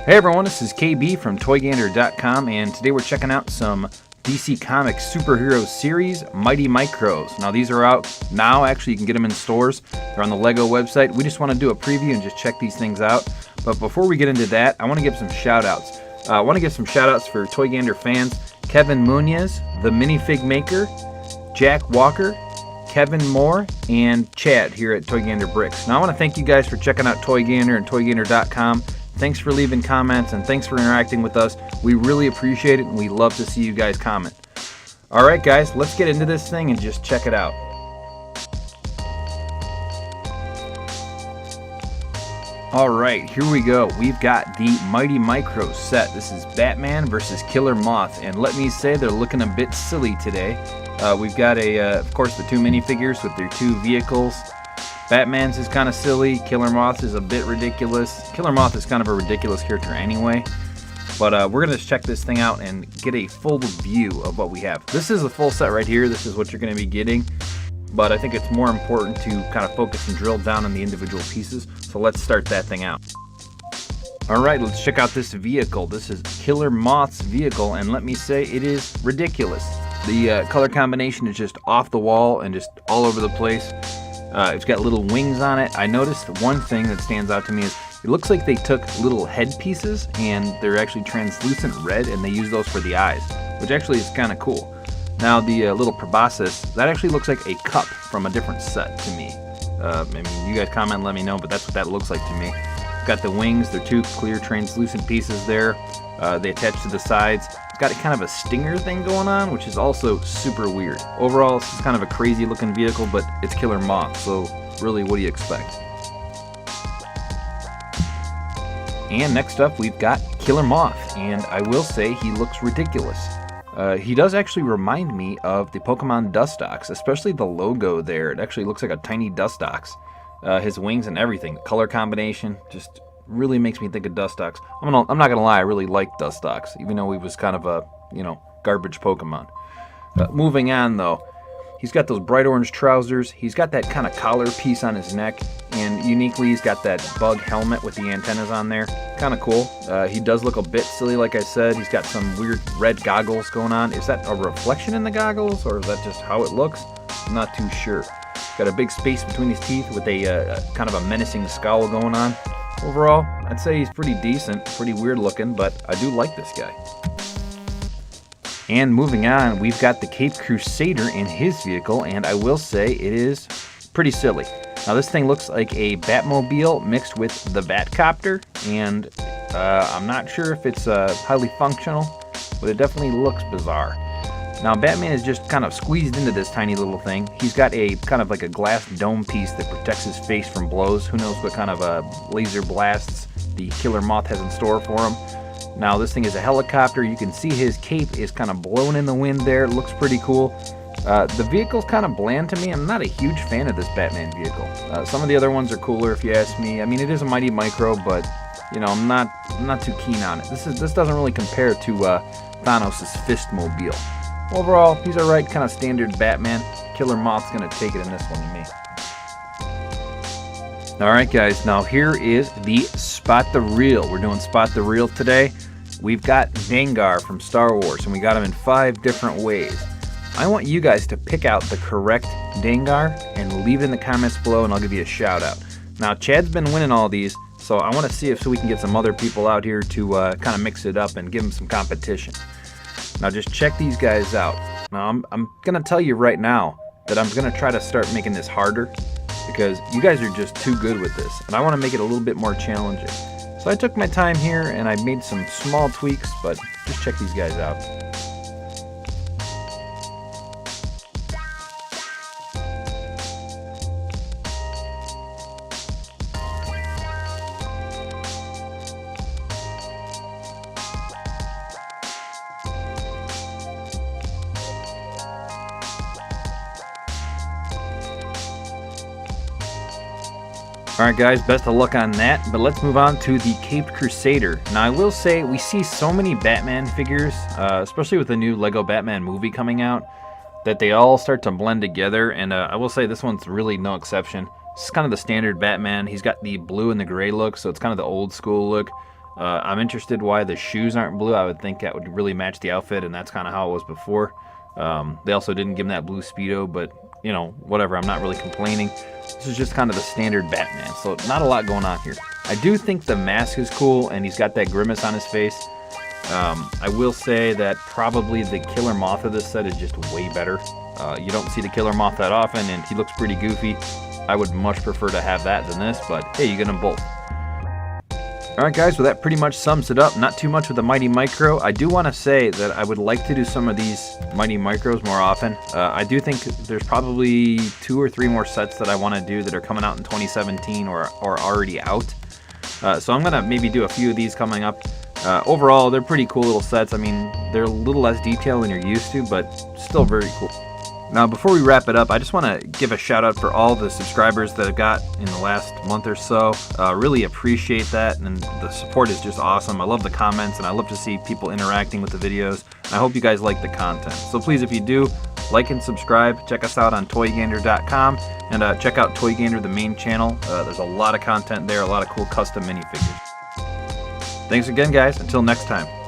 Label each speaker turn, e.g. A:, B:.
A: Hey everyone, this is KB from ToyGander.com, and today we're checking out some DC Comics superhero series, Mighty Micros. Now these are out now, actually you can get them in stores. They're on the LEGO website. We just want to do a preview and just check these things out. But before we get into that, I want to give some shout outs. I want to give some shout outs for Toy Gander fans: Kevin Munoz, the Minifig Maker, Jack Walker, Kevin Moore, and Chad here at Toy Gander Bricks. Now I want to thank you guys for checking out Toy Gander and ToyGander.com. Thanks for leaving comments and thanks for interacting with us. We really appreciate it and we love to see you guys comment. Alright guys, let's get into this thing and just check it out. Alright, here we go. We've got the Mighty Micros set. This is Batman versus Killer Moth, and let me say they're looking a bit silly today. We've got of course the two minifigures with their two vehicles. Batman's is kind of silly. Killer Moth is a bit ridiculous. Killer Moth is kind of a ridiculous character anyway. But we're going to check this thing out and get a full view of what we have. This is the full set right here. This is what you're going to be getting. But I think it's more important to kind of focus and drill down on the individual pieces. So let's start that thing out. Alright, let's check out this vehicle. This is Killer Moth's vehicle, and let me say it is ridiculous. The color combination is just off the wall and just all over the place. It's got little wings on it. I noticed one thing that stands out to me is it looks like they took little head pieces and they're actually translucent red, and they use those for the eyes, which actually is kind of cool. Now the little proboscis, that actually looks like a cup from a different set to me. I mean, you guys comment and let me know, but that's what that looks like to me. It's got the wings, they're two clear translucent pieces there. They attach to the sides. It's got kind of a stinger thing going on, which is also super weird. Overall, this is kind of a crazy looking vehicle, but it's Killer Moth, so really, what do you expect? And next up, we've got Killer Moth, and I will say he looks ridiculous. He does actually remind me of the Pokemon Dustox, especially the logo there. It actually looks like a tiny Dustox. His wings and everything, the color combination, just really makes me think of Dustox. I'm not gonna lie, I really like Dustox, even though he was kind of a, garbage Pokemon. Moving on though, he's got those bright orange trousers, he's got that kind of collar piece on his neck, and uniquely he's got that bug helmet with the antennas on there. Kind of cool. He does look a bit silly, like I said. He's got some weird red goggles going on. Is that a reflection in the goggles, or is that just how it looks? I'm not too sure. Got a big space between his teeth with a kind of a menacing scowl going on. Overall, I'd say he's pretty decent, pretty weird looking, but I do like this guy. And moving on, we've got the Caped Crusader in his vehicle, and I will say it is pretty silly. Now this thing looks like a Batmobile mixed with the Batcopter, and I'm not sure if it's highly functional, but it definitely looks bizarre. Now Batman is just kind of squeezed into this tiny little thing. He's got a kind of like a glass dome piece that protects his face from blows. Who knows what kind of laser blasts the Killer Moth has in store for him. Now this thing is a helicopter. You can see his cape is kind of blown in the wind there. It looks pretty cool. The vehicle's kind of bland to me. I'm not a huge fan of this Batman vehicle. Some of the other ones are cooler if you ask me. I mean, it is a Mighty Micro, but I'm not too keen on it. This doesn't really compare to Thanos' Fistmobile. Overall, he's alright, kind of standard Batman. Killer Moth's going to take it in this one to me. Alright guys, now here is the Spot the Real. We're doing Spot the Real today. We've got Gander from Star Wars, and we got him in 5 different ways. I want you guys to pick out the correct Gander and leave it in the comments below, and I'll give you a shout out. Now Chad's been winning all these, so I want to see if we can get some other people out here to kind of mix it up and give them some competition. Now just check these guys out. Now I'm going to tell you right now that I'm going to try to start making this harder, because you guys are just too good with this, and I want to make it a little bit more challenging. So I took my time here and I made some small tweaks, but just check these guys out. Alright guys, best of luck on that, but let's move on to the Caped Crusader. Now I will say, we see so many Batman figures, especially with the new LEGO Batman movie coming out, that they all start to blend together, and I will say this one's really no exception. It's kind of the standard Batman. He's got the blue and the gray look, so it's kind of the old school look. I'm interested why the shoes aren't blue. I would think that would really match the outfit, and that's kind of how it was before. They also didn't give him that blue Speedo, but, you know, whatever. I'm not really complaining. This is just kind of the standard Batman, so not a lot going on here. I do think the mask is cool, and he's got that grimace on his face. I will say that probably the Killer Moth of this set is just way better. You don't see the Killer Moth that often, and he looks pretty goofy. I would much prefer to have that than this, but hey, you get them both. Alright guys, well that pretty much sums it up. Not too much with the Mighty Micro. I do want to say that I would like to do some of these Mighty Micros more often. I do think there's probably 2 or 3 more sets that I want to do that are coming out in 2017 or already out. So I'm going to maybe do a few of these coming up. Overall, they're pretty cool little sets. I mean, they're a little less detailed than you're used to, but still very cool. Now, before we wrap it up, I just want to give a shout out for all the subscribers that I've got in the last month or so. Really appreciate that, and the support is just awesome. I love the comments, and I love to see people interacting with the videos. I hope you guys like the content. So please, if you do, like and subscribe. Check us out on toygander.com, and check out Toy Gander, the main channel. There's a lot of content there, a lot of cool custom minifigures. Thanks again, guys. Until next time.